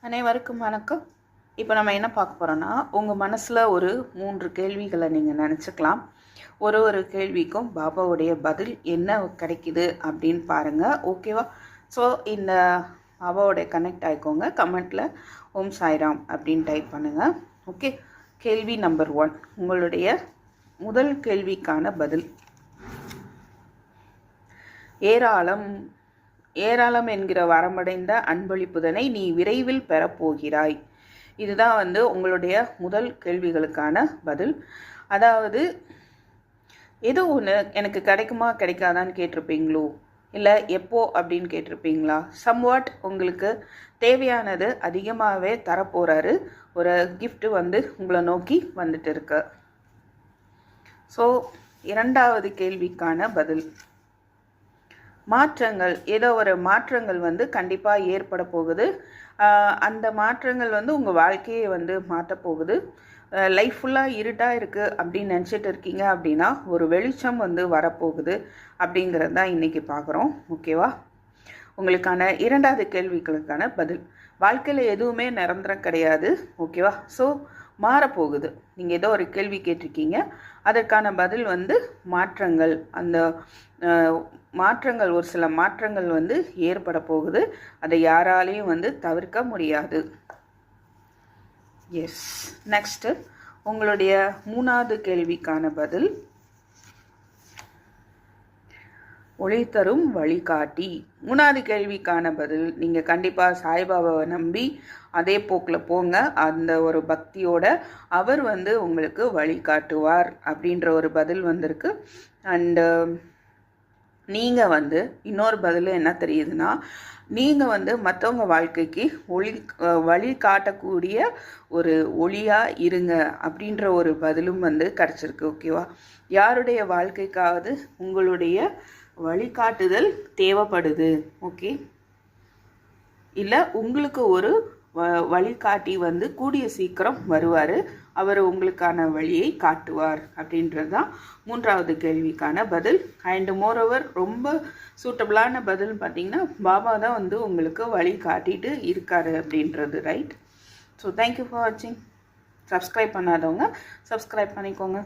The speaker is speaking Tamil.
அனைவருக்கும் வணக்கம். இப்போ நம்ம என்ன பார்க்க போகிறோன்னா, உங்கள் மனசில் ஒரு 3 கேள்விகளை நீங்கள் நினச்சிக்கலாம். ஒரு கேள்விக்கும் பாபாவுடைய பதில் என்ன கிடைக்குது அப்படின்னு பாருங்கள். ஓகேவா? ஸோ இந்த பாபாவோடைய கனெக்ட் ஆகிக்கோங்க. கமெண்ட்டில் ஓம் சாய்ராம் அப்படின்னு டைப் பண்ணுங்கள். ஓகே. கேள்வி நம்பர் 1, உங்களுடைய முதல் கேள்விக்கான பதில். ஏராளம் என்கிற வரமடைந்த அன்பளிப்புதனை நீ விரைவில் பெறப்போகிறாய். இதுதான் உங்களுடைய முதல் கேள்விகளுக்கான பதில். அதாவது ஏதோ ஒன்று எனக்கு கிடைக்குமா கிடைக்காதான்னு கேட்டிருப்பீங்களோ, இல்லை எப்போ அப்படின்னு கேட்டிருப்பீங்களா? சம்வாட் உங்களுக்கு தேவையானது அதிகமாகவே தரப்போகிறாரு. ஒரு கிஃப்ட் உங்களை நோக்கி வந்துட்டு இருக்கு. ஸோ இரண்டாவது கேள்விக்கான பதில். மாற்றங்கள், ஏதோ ஒரு மாற்றங்கள் கண்டிப்பாக ஏற்பட போகுது. அந்த மாற்றங்கள் உங்கள் வாழ்க்கையை மாற்ற போகுது. லைஃப் ஃபுல்லாக இருட்டாக இருக்குது அப்படின்னு நினச்சிட்டு இருக்கீங்க அப்படின்னா ஒரு வெளிச்சம் வரப்போகுது அப்படிங்கிறது தான் இன்றைக்கி பார்க்குறோம். ஓகேவா? உங்களுக்கான இரண்டாவது கேள்விகளுக்கான பதில். வாழ்க்கையில் எதுவுமே நிரந்தரம் கிடையாது. ஓகேவா? ஸோ மாறப்போகுது. நீங்கள் ஏதோ ஒரு கேள்வி கேட்டிருக்கீங்க, அதற்கான பதில் மாற்றங்கள். அந்த மாற்றங்கள், ஒரு சில மாற்றங்கள் ஏற்பட போகுது. அதை யாராலையும் தவிர்க்க முடியாது. எஸ். நெக்ஸ்ட்டு உங்களுடைய மூணாவது கேள்விக்கான பதில். ஒளி தரும் வழிகாட்டி. மூணாவது கேள்விக்கான பதில். நீங்கள் கண்டிப்பாக சாய்பாபாவை நம்பி அதே போக்கில் போங்க. அந்த ஒரு பக்தியோட அவர் உங்களுக்கு வழிகாட்டுவார் அப்படின்ற ஒரு பதில் வந்திருக்கு. அண்டு நீங்கள் இன்னொரு பதில் என்ன தெரியுதுன்னா, நீங்கள் மற்றவங்க வாழ்க்கைக்கு வழி காட்டக்கூடிய ஒரு ஒளியாக இருங்க அப்படின்ற ஒரு பதிலும் கிடச்சிருக்கு. ஓகேவா? யாருடைய வாழ்க்கைக்காவது உங்களுடைய வழிகாட்டுதல் தேவைப்படுது. ஓகே. இல்லை உங்களுக்கு ஒரு வழிகாட்டி கூடிய சீக்கிரம் வருவார். அவர் உங்களுக்கான வழியை காட்டுவார் அப்படின்றது தான் மூன்றாவது கேள்விக்கான பதில். அண்ட் மோரோவர் ரொம்ப சூட்டபிளான பதில் பார்த்திங்கன்னா, பாபா தான் உங்களுக்கு வழி காட்டிட்டு இருக்காரு அப்படின்றது. ரைட். ஸோ தேங்க்யூ ஃபார் வாட்சிங். சப்ஸ்கிரைப் பண்ணாதவங்க சப்ஸ்கிரைப் பண்ணிக்கோங்க.